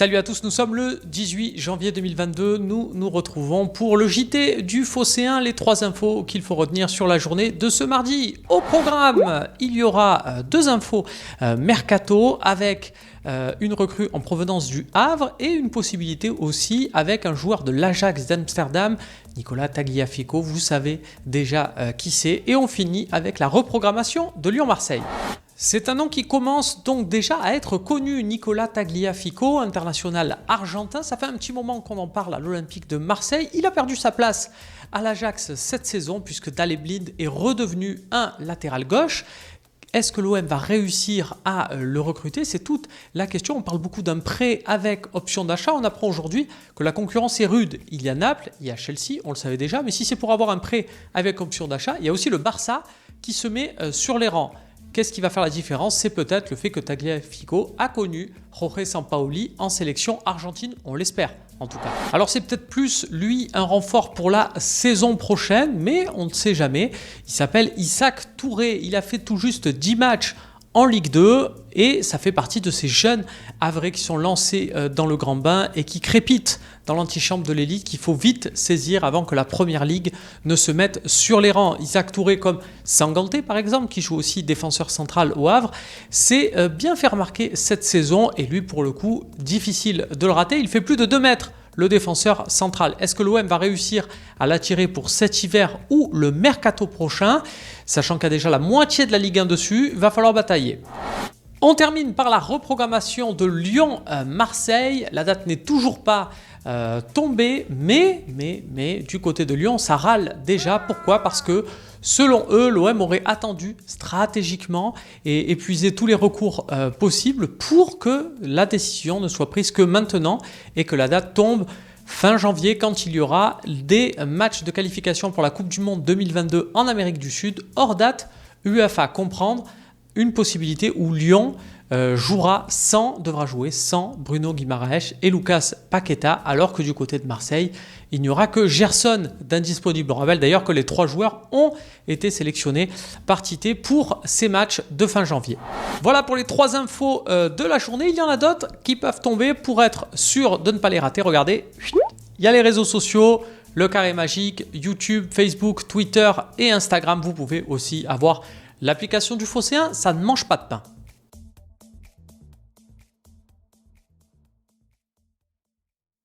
Salut à tous, nous sommes le 18 janvier 2022, nous nous retrouvons pour le JT du Phocéen, les 3 infos qu'il faut retenir sur la journée de ce mardi. Au programme, il y aura 2 infos mercato avec une recrue en provenance du Havre et une possibilité aussi avec un joueur de l'Ajax d'Amsterdam, Nicolas Tagliafico, vous savez déjà qui c'est. Et on finit avec la reprogrammation de Lyon-Marseille. C'est un nom qui commence donc déjà à être connu, Nicolas Tagliafico, international argentin. Ça fait un petit moment qu'on en parle à l'Olympique de Marseille. Il a perdu sa place à l'Ajax cette saison puisque Daley Blind est redevenu un latéral gauche. Est-ce que l'OM va réussir à le recruter? C'est toute la question. On parle beaucoup d'un prêt avec option d'achat. On apprend aujourd'hui que la concurrence est rude. Il y a Naples, il y a Chelsea, on le savait déjà. Mais si c'est pour avoir un prêt avec option d'achat, il y a aussi le Barça qui se met sur les rangs. Qu'est-ce qui va faire la différence? C'est peut-être le fait que Tagliafico a connu Jorge Sampaoli en sélection argentine, on l'espère en tout cas. Alors c'est peut-être plus lui un renfort pour la saison prochaine, mais on ne sait jamais. Il s'appelle Isaac Touré, il a fait tout juste 10 matchs en Ligue 2 et ça fait partie de ces jeunes Havrais qui sont lancés dans le grand bain et qui crépitent dans l'antichambre de l'élite qu'il faut vite saisir avant que la première ligue ne se mette sur les rangs. Isaac Touré comme Sanganté par exemple qui joue aussi défenseur central au Havre, c'est bien fait remarquer cette saison et lui pour le coup difficile de le rater, il fait plus de 2 mètres. Le défenseur central. Est-ce que l'OM va réussir à l'attirer pour cet hiver ou le mercato prochain? Sachant qu'il y a déjà la moitié de la Ligue 1 dessus, il va falloir batailler. On termine par la reprogrammation de Lyon-Marseille. La date n'est toujours pas tombée, mais du côté de Lyon, ça râle déjà. Pourquoi? Parce que selon eux, l'OM aurait attendu stratégiquement et épuisé tous les recours possibles pour que la décision ne soit prise que maintenant et que la date tombe fin janvier quand il y aura des matchs de qualification pour la Coupe du Monde 2022 en Amérique du Sud. Hors date, UEFA comprendre une possibilité où Lyon devra jouer sans Bruno Guimaraes et Lucas Paqueta, alors que du côté de Marseille, il n'y aura que Gerson d'indisponible. On rappelle d'ailleurs que les 3 joueurs ont été sélectionnés par Tite pour ces matchs de fin janvier. Voilà pour les 3 infos de la journée. Il y en a d'autres qui peuvent tomber pour être sûr de ne pas les rater. Regardez, il y a les réseaux sociaux, le carré magique, YouTube, Facebook, Twitter et Instagram. Vous pouvez aussi avoir l'application du Phocéen, ça ne mange pas de pain.